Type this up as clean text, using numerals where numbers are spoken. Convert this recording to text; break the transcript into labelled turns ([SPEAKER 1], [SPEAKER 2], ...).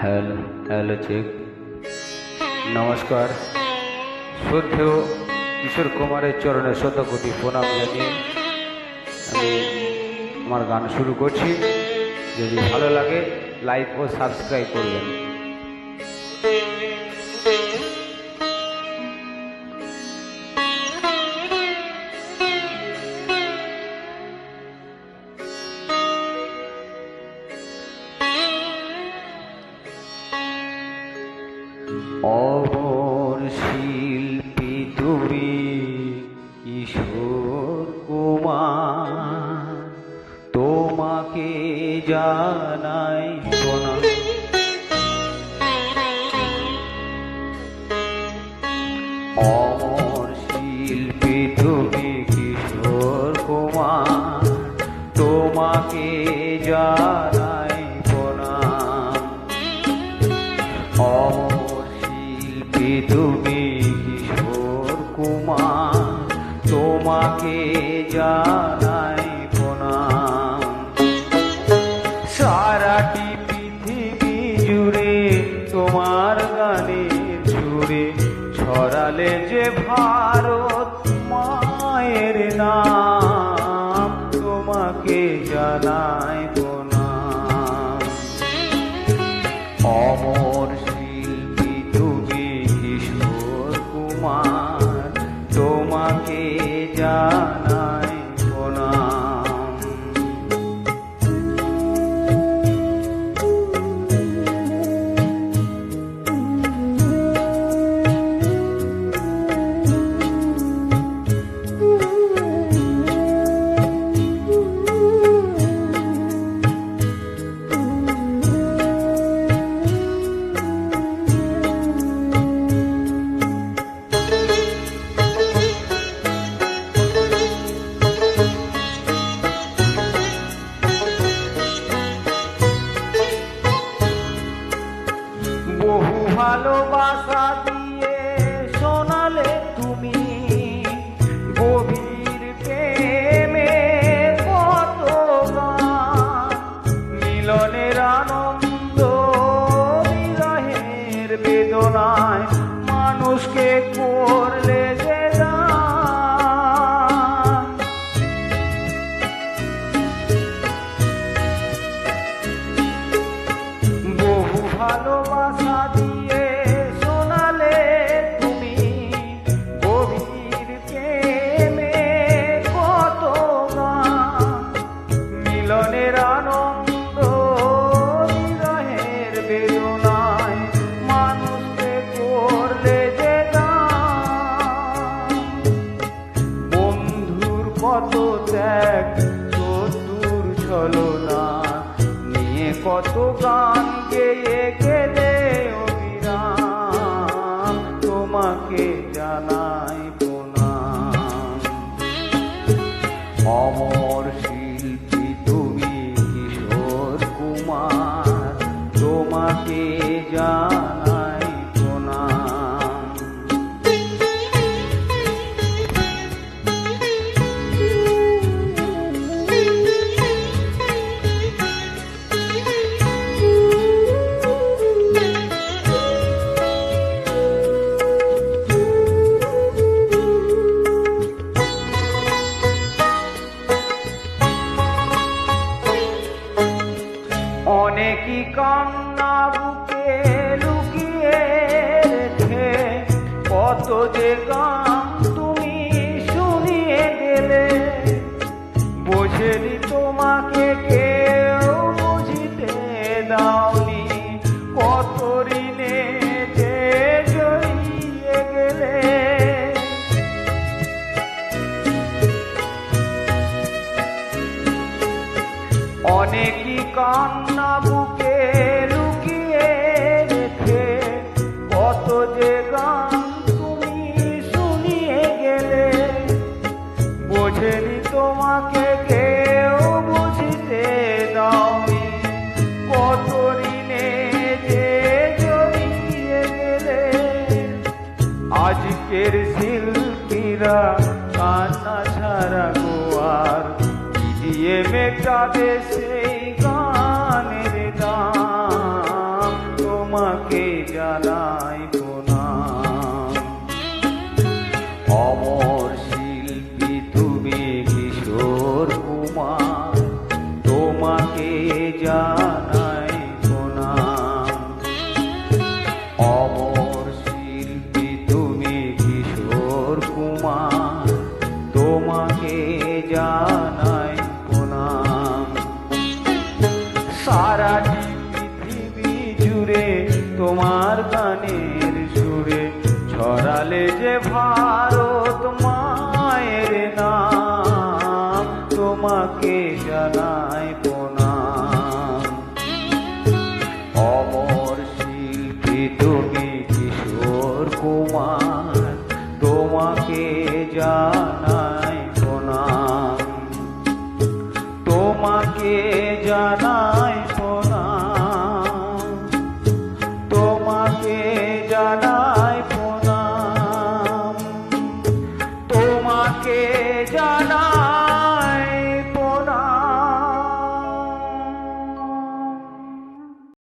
[SPEAKER 1] Hello hello check. নমস্কার। শ্রদ্ধেয় কিশোর কুমারের চরণে শতকোটি প্রণাম জানিয়ে আমি আমার গান শুরু করছি। যদি ভালো লাগে লাইক ও সাবস্ক্রাইব করবেন। অমর শিল্পী তুমি কিশোর কুমার, তোমাকে জানাই প্রণাম। অমর শিল্পী তুমি কিশোর কুমার, তোমাকে জানাই প্রণাম। অমর শিল্পী তুমি কিশোর কুমার, তোমাকে জানাই প্রণাম। সারাটি পৃথিবী জুড়ে তোমার গানের সুরে ছড়ালে যে ভারত মায়ের নাম, তোমাকে জানাই প্রণাম। অমর শিল্পী তুমি কিশোর কুমার, তোমাকে জানাই প্রণাম। বহু ভালোবাসা দিয়ে শোনালে তুমি গভীর প্রেমে কত গান। মিলনের আনন্দ বিরহের বেদনায় মানুষকে করলে যে দান। বহু ভালোবাসা দিয়ে শোনালে তুমি গভীর প্রেমে কত গান। মিলনের আনন্দ বিরহের বেদনায় মানুষকে করলে যে দান। বন্ধুর কত ত্যাগ শত্রুর ছলনা নিয়ে কত গান গেয়ে গেলে অবিরাম, তোমাকে জানাই প্রণাম। অমর শিল্পী তুমি কিশোর কুমার, তোমাকে জানাই প্রণাম। অনেকই কান্না বুকে লুকিয়ে রেখে কত যে গান তুমি শুনিয়ে গেলে। বোঝেনি তোমাকে কেউ বুঝিতে দাওনি, কত ঋণে যে জড়িয়ে গেলে। অনেকই কান্না বুকে লুকিয়ে রেখে কত যে গান তুমি শুনিয়ে গেলে। বোঝেনি তোমাকে কেউ বুঝিতে দাওনি, কত ঋণে যে জড়িয়ে গেলে। আজকের শিল্পীরা কান্না ছাড়া গোয়ার দিয়ে মেটাবে সেই গানের দাম। সারাটি পৃথিবী জুড়ে তোমার গানের সুরে ছড়ালে যে ভারত মায়ের নাম, তোমাকে জানাই প্রণাম। অমর শিল্পী তুমি কিশোর কুমার, তোমাকে জানাই প্রণাম, তোমাকে জানাই প্রণাম, তোমাকে জানাই প্রণাম, তোমাকে